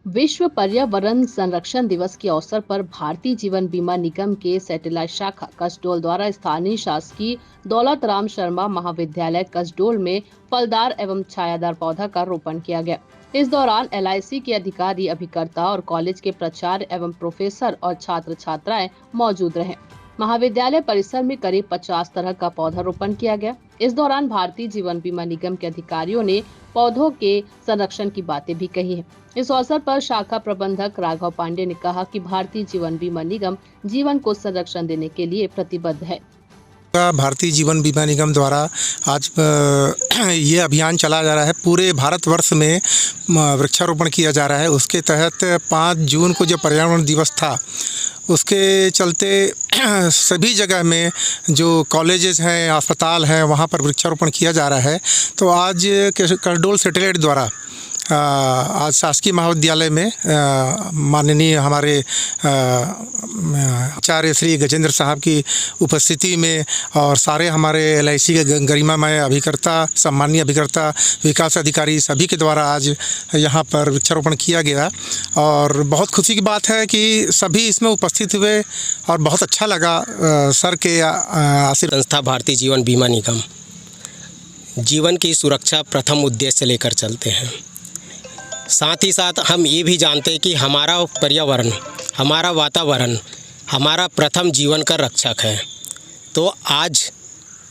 विश्व पर्यावरण संरक्षण दिवस के अवसर पर भारतीय जीवन बीमा निगम के सैटेलाइट शाखा कसडोल द्वारा स्थानीय शासकीय दौलत राम शर्मा महाविद्यालय कसडोल में फलदार एवं छायादार पौधा का रोपण किया गया। इस दौरान एलआईसी के अधिकारी, अभिकर्ता और कॉलेज के प्राचार्य एवं प्रोफेसर और छात्र छात्राएं मौजूद रहे। महाविद्यालय परिसर में करीब 50 तरह का पौधारोपण किया गया। इस दौरान भारतीय जीवन बीमा निगम के अधिकारियों ने पौधों के संरक्षण की बातें भी कही है। इस अवसर पर शाखा प्रबंधक राघव पांडे ने कहा कि भारतीय जीवन बीमा निगम जीवन को संरक्षण देने के लिए प्रतिबद्ध है। भारतीय जीवन बीमा निगम द्वारा आज ये अभियान चला जा रहा है। पूरे भारतवर्ष में वृक्षारोपण किया जा रहा है। उसके तहत 5 जून को जो पर्यावरण दिवस था, उसके चलते सभी जगह में जो कॉलेजेस हैं, अस्पताल हैं, वहाँ पर वृक्षारोपण किया जा रहा है। तो आज कसडोल सैटेलाइट द्वारा आज शासकीय महाविद्यालय में माननीय हमारे आचार्य श्री गजेंद्र साहब की उपस्थिति में और सारे हमारे एलआईसी के गरिमामय अभिकर्ता, सम्मानीय अभिकर्ता, विकास अधिकारी सभी के द्वारा आज यहाँ पर वृक्षारोपण किया गया। और बहुत खुशी की बात है कि सभी इसमें उपस्थित हुए और बहुत अच्छा लगा। सर के आशीर्वाद। संस्था भारतीय जीवन बीमा निगम जीवन की सुरक्षा प्रथम उद्देश्य लेकर चलते हैं। साथ ही साथ हम ये भी जानते हैं कि हमारा पर्यावरण, हमारा वातावरण हमारा प्रथम जीवन का रक्षक है। तो आज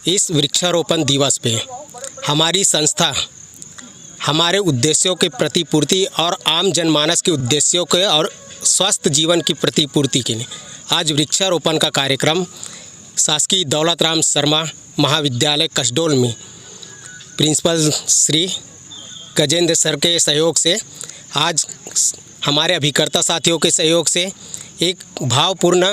इस वृक्षारोपण दिवस पे हमारी संस्था हमारे उद्देश्यों के प्रतिपूर्ति और आम जनमानस के उद्देश्यों के और स्वस्थ जीवन की प्रतिपूर्ति के लिए आज वृक्षारोपण का कार्यक्रम शासकीय दौलत राम शर्मा महाविद्यालय कसडोल में प्रिंसिपल श्री गजेंद्र सर के सहयोग से, आज हमारे अभिकर्ता साथियों के सहयोग से एक भावपूर्ण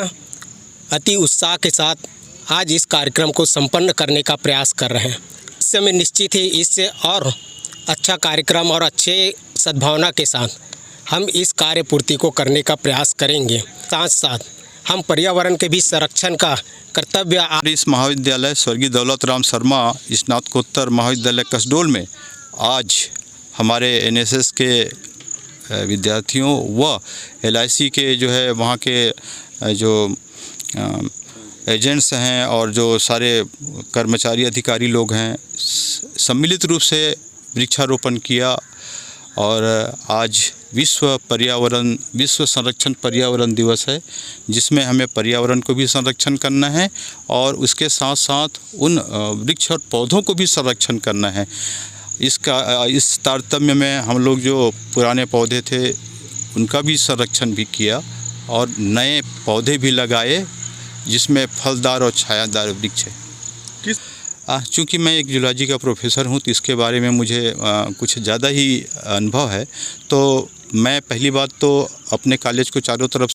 अति उत्साह के साथ आज इस कार्यक्रम को संपन्न करने का प्रयास कर रहे हैं। इस समय निश्चित ही इससे और अच्छा कार्यक्रम और अच्छे सद्भावना के साथ हम इस कार्य पूर्ति को करने का प्रयास करेंगे। साथ साथ हम पर्यावरण के भी संरक्षण का कर्तव्य इस महाविद्यालय स्वर्गीय दौलत राम शर्मा स्नातकोत्तर महाविद्यालय कसडोल में आज हमारे एनएसएस के विद्यार्थियों व एलआईसी के जो है वहाँ के जो एजेंट्स हैं और जो सारे कर्मचारी अधिकारी लोग हैं, सम्मिलित रूप से वृक्षारोपण किया। और आज विश्व संरक्षण पर्यावरण दिवस है, जिसमें हमें पर्यावरण को भी संरक्षण करना है और उसके साथ साथ उन वृक्ष और पौधों को भी संरक्षण करना है। इस तारतम्य में हम लोग जो पुराने पौधे थे उनका भी संरक्षण भी किया और नए पौधे भी लगाए, जिसमें फलदार और छायादार वृक्ष है। चूँकि मैं एक जूलॉजी का प्रोफेसर हूँ तो इसके बारे में मुझे कुछ ज़्यादा ही अनुभव है। तो मैं पहली बात तो अपने कॉलेज को चारों तरफ